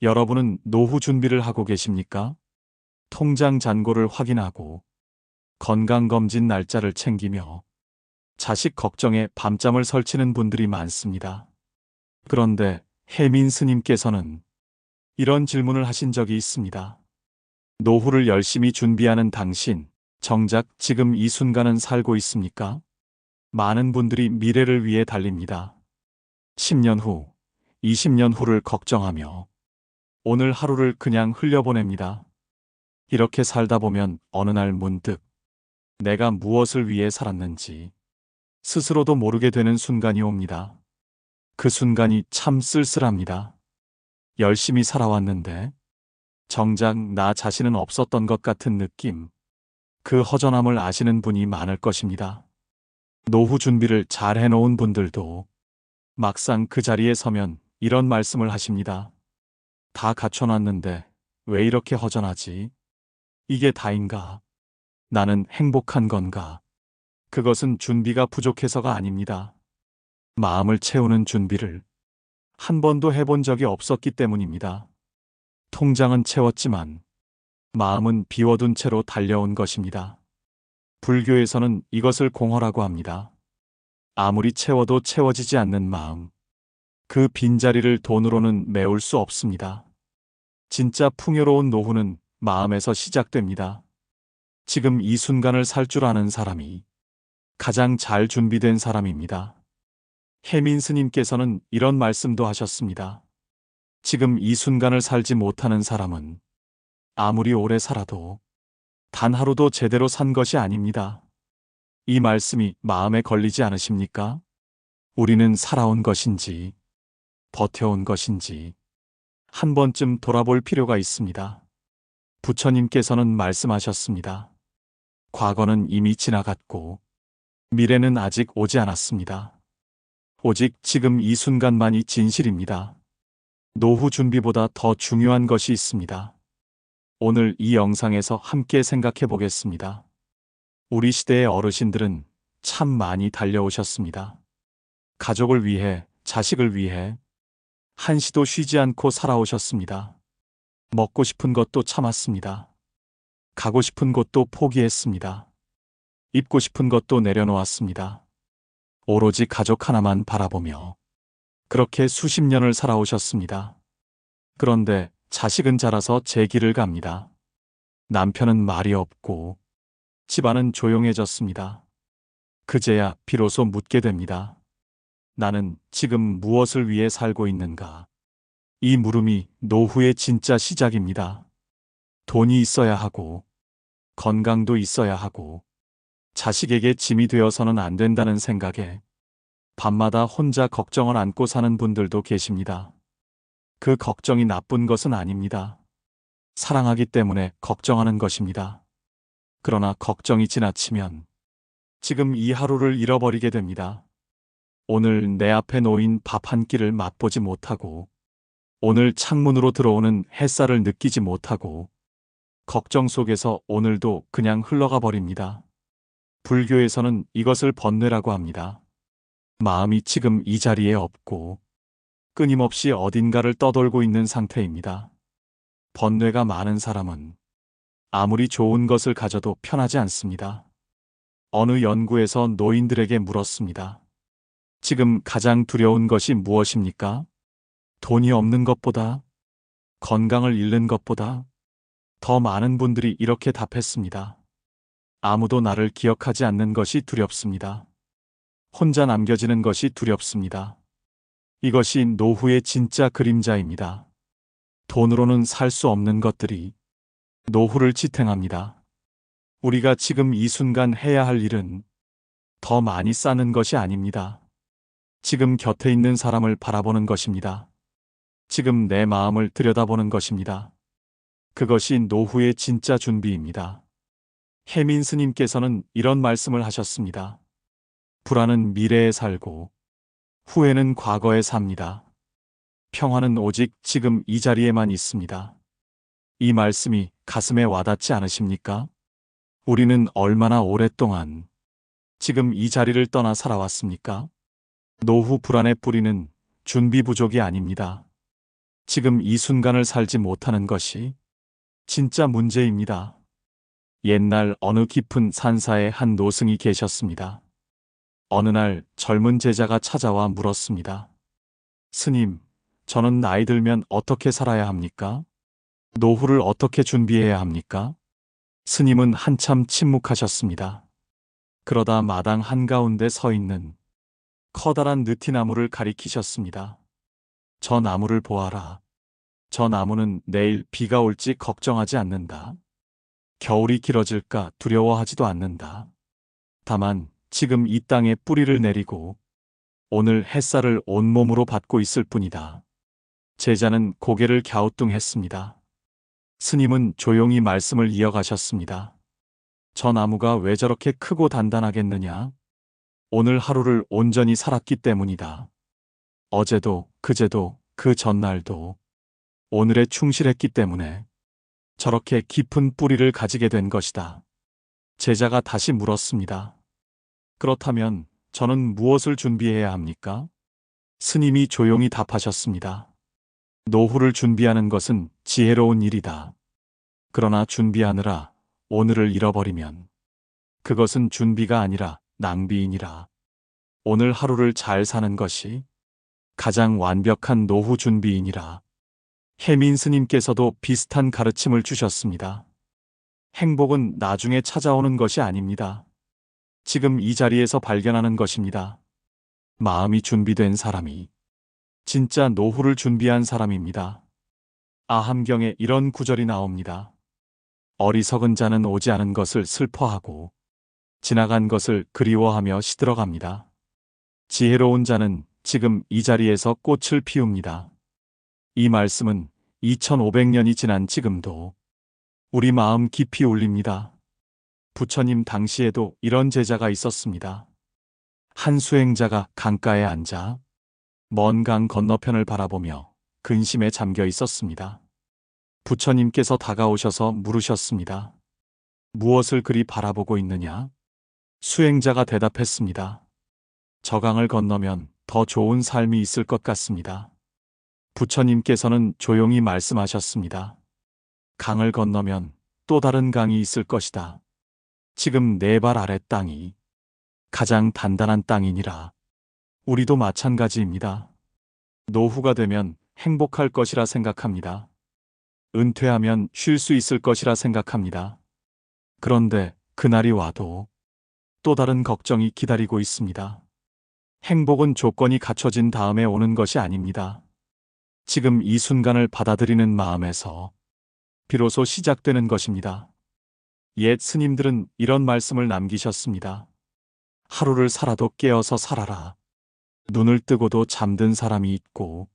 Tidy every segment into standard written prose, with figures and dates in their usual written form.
여러분은 노후 준비를 하고 계십니까? 통장 잔고를 확인하고 건강검진 날짜를 챙기며 자식 걱정에 밤잠을 설치는 분들이 많습니다. 그런데 혜민 스님께서는 이런 질문을 하신 적이 있습니다. 노후를 열심히 준비하는 당신, 정작 지금 이 순간은 살고 있습니까? 많은 분들이 미래를 위해 달립니다. 10년 후, 20년 후를 걱정하며 오늘 하루를 그냥 흘려보냅니다. 이렇게 살다 보면 어느 날 문득 내가 무엇을 위해 살았는지 스스로도 모르게 되는 순간이 옵니다. 그 순간이 참 쓸쓸합니다. 열심히 살아왔는데 정작 나 자신은 없었던 것 같은 느낌. 그 허전함을 아시는 분이 많을 것입니다. 노후 준비를 잘 해놓은 분들도 막상 그 자리에 서면 이런 말씀을 하십니다. 다 갖춰놨는데 왜 이렇게 허전하지? 이게 다인가? 나는 행복한 건가? 그것은 준비가 부족해서가 아닙니다. 마음을 채우는 준비를 한 번도 해본 적이 없었기 때문입니다. 통장은 채웠지만 마음은 비워둔 채로 달려온 것입니다. 불교에서는 이것을 공허라고 합니다. 아무리 채워도 채워지지 않는 마음. 그 빈자리를 돈으로는 메울 수 없습니다. 진짜 풍요로운 노후는 마음에서 시작됩니다. 지금 이 순간을 살 줄 아는 사람이 가장 잘 준비된 사람입니다. 혜민 스님께서는 이런 말씀도 하셨습니다. 지금 이 순간을 살지 못하는 사람은 아무리 오래 살아도 단 하루도 제대로 산 것이 아닙니다. 이 말씀이 마음에 걸리지 않으십니까? 우리는 살아온 것인지, 버텨온 것인지, 한 번쯤 돌아볼 필요가 있습니다. 부처님께서는 말씀하셨습니다. 과거는 이미 지나갔고, 미래는 아직 오지 않았습니다. 오직 지금 이 순간만이 진실입니다. 노후 준비보다 더 중요한 것이 있습니다. 오늘 이 영상에서 함께 생각해 보겠습니다. 우리 시대의 어르신들은 참 많이 달려오셨습니다. 가족을 위해, 자식을 위해 한시도 쉬지 않고 살아오셨습니다. 먹고 싶은 것도 참았습니다. 가고 싶은 곳도 포기했습니다. 입고 싶은 것도 내려놓았습니다. 오로지 가족 하나만 바라보며 그렇게 수십 년을 살아오셨습니다. 그런데 자식은 자라서 제 길을 갑니다. 남편은 말이 없고 집안은 조용해졌습니다. 그제야 비로소 묻게 됩니다. 나는 지금 무엇을 위해 살고 있는가? 이 물음이 노후의 진짜 시작입니다. 돈이 있어야 하고, 건강도 있어야 하고, 자식에게 짐이 되어서는 안 된다는 생각에 밤마다 혼자 걱정을 안고 사는 분들도 계십니다. 그 걱정이 나쁜 것은 아닙니다. 사랑하기 때문에 걱정하는 것입니다. 그러나 걱정이 지나치면 지금 이 하루를 잃어버리게 됩니다. 오늘 내 앞에 놓인 밥 한 끼를 맛보지 못하고, 오늘 창문으로 들어오는 햇살을 느끼지 못하고, 걱정 속에서 오늘도 그냥 흘러가 버립니다. 불교에서는 이것을 번뇌라고 합니다. 마음이 지금 이 자리에 없고 끊임없이 어딘가를 떠돌고 있는 상태입니다. 번뇌가 많은 사람은 아무리 좋은 것을 가져도 편하지 않습니다. 어느 연구에서 노인들에게 물었습니다. 지금 가장 두려운 것이 무엇입니까? 돈이 없는 것보다, 건강을 잃는 것보다. 더 많은 분들이 이렇게 답했습니다. 아무도 나를 기억하지 않는 것이 두렵습니다. 혼자 남겨지는 것이 두렵습니다. 이것이 노후의 진짜 그림자입니다. 돈으로는 살 수 없는 것들이 노후를 지탱합니다. 우리가 지금 이 순간 해야 할 일은 더 많이 쌓는 것이 아닙니다. 지금 곁에 있는 사람을 바라보는 것입니다. 지금 내 마음을 들여다보는 것입니다. 그것이 노후의 진짜 준비입니다. 혜민 스님께서는 이런 말씀을 하셨습니다. 불안은 미래에 살고 후회는 과거에 삽니다. 평화는 오직 지금 이 자리에만 있습니다. 이 말씀이 가슴에 와닿지 않으십니까? 우리는 얼마나 오랫동안 지금 이 자리를 떠나 살아왔습니까? 노후 불안의 뿌리는 준비 부족이 아닙니다. 지금 이 순간을 살지 못하는 것이 진짜 문제입니다. 옛날 어느 깊은 산사에 한 노승이 계셨습니다. 어느 날 젊은 제자가 찾아와 물었습니다. 스님, 저는 나이 들면 어떻게 살아야 합니까? 노후를 어떻게 준비해야 합니까? 스님은 한참 침묵하셨습니다. 그러다 마당 한가운데 서 있는 커다란 느티나무를 가리키셨습니다. 저 나무를 보아라. 저 나무는 내일 비가 올지 걱정하지 않는다. 겨울이 길어질까 두려워하지도 않는다. 다만 지금 이 땅에 뿌리를 내리고 오늘 햇살을 온몸으로 받고 있을 뿐이다. 제자는 고개를 갸우뚱했습니다. 스님은 조용히 말씀을 이어가셨습니다. 저 나무가 왜 저렇게 크고 단단하겠느냐? 오늘 하루를 온전히 살았기 때문이다. 어제도, 그제도, 그 전날도 오늘에 충실했기 때문에 저렇게 깊은 뿌리를 가지게 된 것이다. 제자가 다시 물었습니다. 그렇다면 저는 무엇을 준비해야 합니까? 스님이 조용히 답하셨습니다. 노후를 준비하는 것은 지혜로운 일이다. 그러나 준비하느라 오늘을 잃어버리면 그것은 준비가 아니라 낭비이니라. 오늘 하루를 잘 사는 것이 가장 완벽한 노후 준비이니라. 혜민 스님께서도 비슷한 가르침을 주셨습니다. 행복은 나중에 찾아오는 것이 아닙니다. 지금 이 자리에서 발견하는 것입니다. 마음이 준비된 사람이 진짜 노후를 준비한 사람입니다. 아함경에 이런 구절이 나옵니다. 어리석은 자는 오지 않은 것을 슬퍼하고 지나간 것을 그리워하며 시들어갑니다. 지혜로운 자는 지금 이 자리에서 꽃을 피웁니다. 이 말씀은 2500년이 지난 지금도 우리 마음 깊이 울립니다. 부처님 당시에도 이런 제자가 있었습니다. 한 수행자가 강가에 앉아 먼 강 건너편을 바라보며 근심에 잠겨 있었습니다. 부처님께서 다가오셔서 물으셨습니다. 무엇을 그리 바라보고 있느냐? 수행자가 대답했습니다. 저 강을 건너면 더 좋은 삶이 있을 것 같습니다. 부처님께서는 조용히 말씀하셨습니다. 강을 건너면 또 다른 강이 있을 것이다. 지금 내 발 아래 땅이 가장 단단한 땅이니라. 우리도 마찬가지입니다. 노후가 되면 행복할 것이라 생각합니다. 은퇴하면 쉴 수 있을 것이라 생각합니다. 그런데 그날이 와도 또 다른 걱정이 기다리고 있습니다. 행복은 조건이 갖춰진 다음에 오는 것이 아닙니다. 지금 이 순간을 받아들이는 마음에서 비로소 시작되는 것입니다. 옛 스님들은 이런 말씀을 남기셨습니다. 하루를 살아도 깨어서 살아라. 눈을 뜨고도 잠든 사람이 있고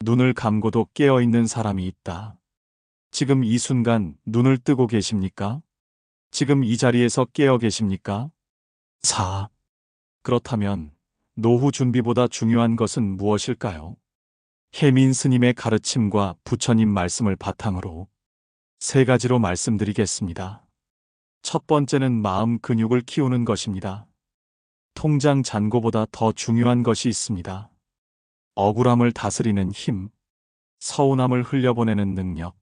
눈을 감고도 깨어있는 사람이 있다. 지금 이 순간 눈을 뜨고 계십니까? 지금 이 자리에서 깨어 계십니까? 4. 그렇다면 노후 준비보다 중요한 것은 무엇일까요? 혜민 스님의 가르침과 부처님 말씀을 바탕으로 세 가지로 말씀드리겠습니다. 첫 번째는 마음 근육을 키우는 것입니다. 통장 잔고보다 더 중요한 것이 있습니다. 억울함을 다스리는 힘, 서운함을 흘려보내는 능력,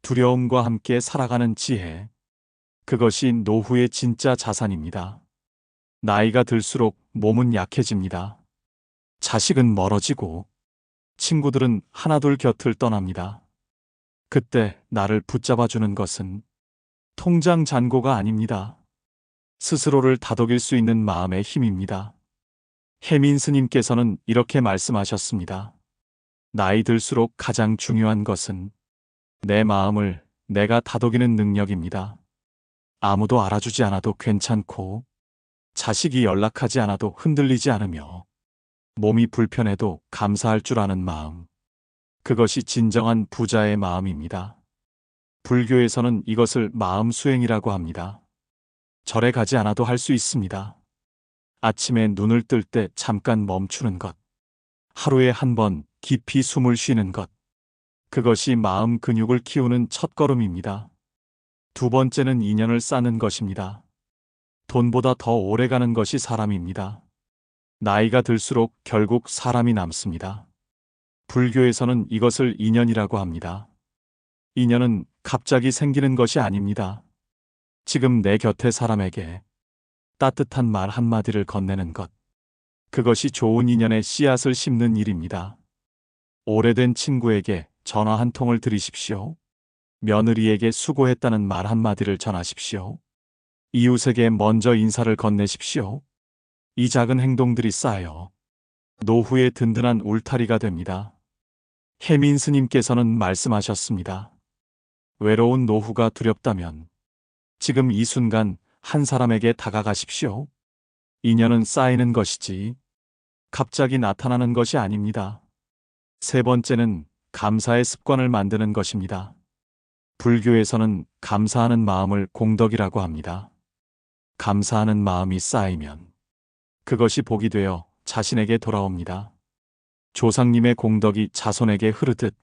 두려움과 함께 살아가는 지혜, 그것이 노후의 진짜 자산입니다. 나이가 들수록 몸은 약해집니다. 자식은 멀어지고 친구들은 하나둘 곁을 떠납니다. 그때 나를 붙잡아주는 것은 통장 잔고가 아닙니다. 스스로를 다독일 수 있는 마음의 힘입니다. 혜민 스님께서는 이렇게 말씀하셨습니다. 나이 들수록 가장 중요한 것은 내 마음을 내가 다독이는 능력입니다. 아무도 알아주지 않아도 괜찮고 자식이 연락하지 않아도 흔들리지 않으며 몸이 불편해도 감사할 줄 아는 마음. 그것이 진정한 부자의 마음입니다. 불교에서는 이것을 마음 수행이라고 합니다. 절에 가지 않아도 할 수 있습니다. 아침에 눈을 뜰 때 잠깐 멈추는 것. 하루에 한 번 깊이 숨을 쉬는 것. 그것이 마음 근육을 키우는 첫걸음입니다. 두 번째는 인연을 쌓는 것입니다. 돈보다 더 오래가는 것이 사람입니다. 나이가 들수록 결국 사람이 남습니다. 불교에서는 이것을 인연이라고 합니다. 인연은 갑자기 생기는 것이 아닙니다. 지금 내 곁에 사람에게 따뜻한 말 한마디를 건네는 것. 그것이 좋은 인연의 씨앗을 심는 일입니다. 오래된 친구에게 전화 한 통을 드리십시오. 며느리에게 수고했다는 말 한마디를 전하십시오. 이웃에게 먼저 인사를 건네십시오. 이 작은 행동들이 쌓여 노후의 든든한 울타리가 됩니다. 혜민 스님께서는 말씀하셨습니다. 외로운 노후가 두렵다면 지금 이 순간 한 사람에게 다가가십시오. 인연은 쌓이는 것이지 갑자기 나타나는 것이 아닙니다. 세 번째는 감사의 습관을 만드는 것입니다. 불교에서는 감사하는 마음을 공덕이라고 합니다. 감사하는 마음이 쌓이면 그것이 복이 되어 자신에게 돌아옵니다. 조상님의 공덕이 자손에게 흐르듯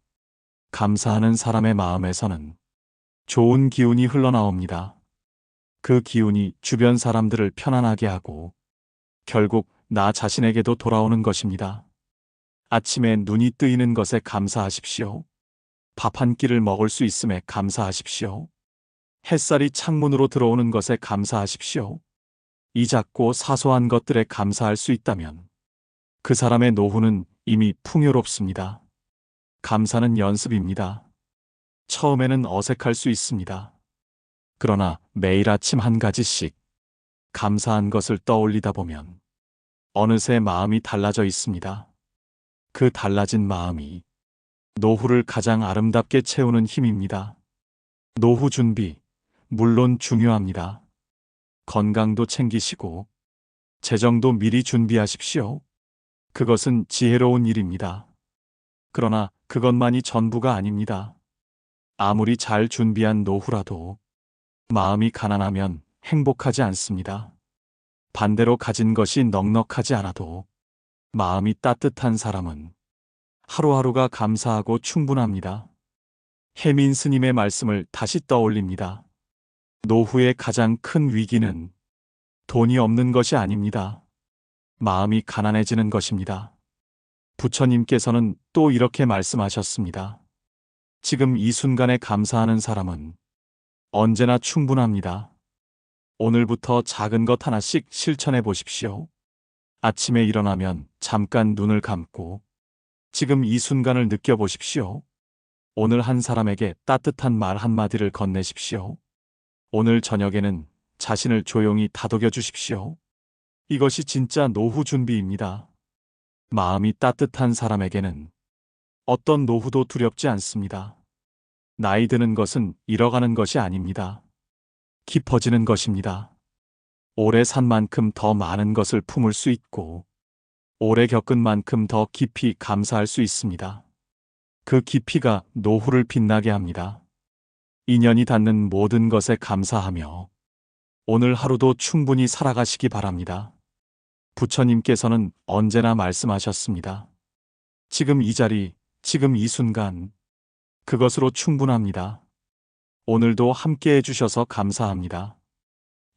감사하는 사람의 마음에서는 좋은 기운이 흘러나옵니다. 그 기운이 주변 사람들을 편안하게 하고 결국 나 자신에게도 돌아오는 것입니다. 아침에 눈이 뜨이는 것에 감사하십시오. 밥 한 끼를 먹을 수 있음에 감사하십시오. 햇살이 창문으로 들어오는 것에 감사하십시오. 이 작고 사소한 것들에 감사할 수 있다면 그 사람의 노후는 이미 풍요롭습니다. 감사는 연습입니다. 처음에는 어색할 수 있습니다. 그러나 매일 아침 한 가지씩 감사한 것을 떠올리다 보면 어느새 마음이 달라져 있습니다. 그 달라진 마음이 노후를 가장 아름답게 채우는 힘입니다. 노후 준비, 물론 중요합니다. 건강도 챙기시고 재정도 미리 준비하십시오. 그것은 지혜로운 일입니다. 그러나 그것만이 전부가 아닙니다. 아무리 잘 준비한 노후라도 마음이 가난하면 행복하지 않습니다. 반대로 가진 것이 넉넉하지 않아도 마음이 따뜻한 사람은 하루하루가 감사하고 충분합니다. 혜민 스님의 말씀을 다시 떠올립니다. 노후의 가장 큰 위기는 돈이 없는 것이 아닙니다. 마음이 가난해지는 것입니다. 부처님께서는 또 이렇게 말씀하셨습니다. 지금 이 순간에 감사하는 사람은 언제나 충분합니다. 오늘부터 작은 것 하나씩 실천해 보십시오. 아침에 일어나면 잠깐 눈을 감고 지금 이 순간을 느껴보십시오. 오늘 한 사람에게 따뜻한 말 한마디를 건네십시오. 오늘 저녁에는 자신을 조용히 다독여 주십시오. 이것이 진짜 노후 준비입니다. 마음이 따뜻한 사람에게는 어떤 노후도 두렵지 않습니다. 나이 드는 것은 잃어가는 것이 아닙니다. 깊어지는 것입니다. 오래 산 만큼 더 많은 것을 품을 수 있고 오래 겪은 만큼 더 깊이 감사할 수 있습니다. 그 깊이가 노후를 빛나게 합니다. 인연이 닿는 모든 것에 감사하며 오늘 하루도 충분히 살아가시기 바랍니다. 부처님께서는 언제나 말씀하셨습니다. 지금 이 자리, 지금 이 순간, 그것으로 충분합니다. 오늘도 함께 해주셔서 감사합니다.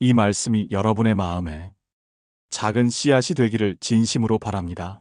이 말씀이 여러분의 마음에 작은 씨앗이 되기를 진심으로 바랍니다.